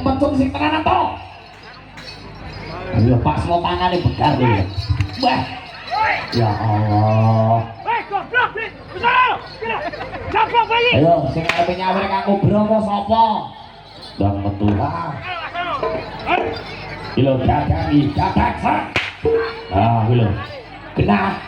mencung sing tenanan to. Ayo pas lo tangane begar lho. Wah. Ya Allah. Ayo sing arepe nyawir kanggo bro apa sapa? Ndang metu. Iki lho dagang iki, dagang. Ah, iki lho. Genah.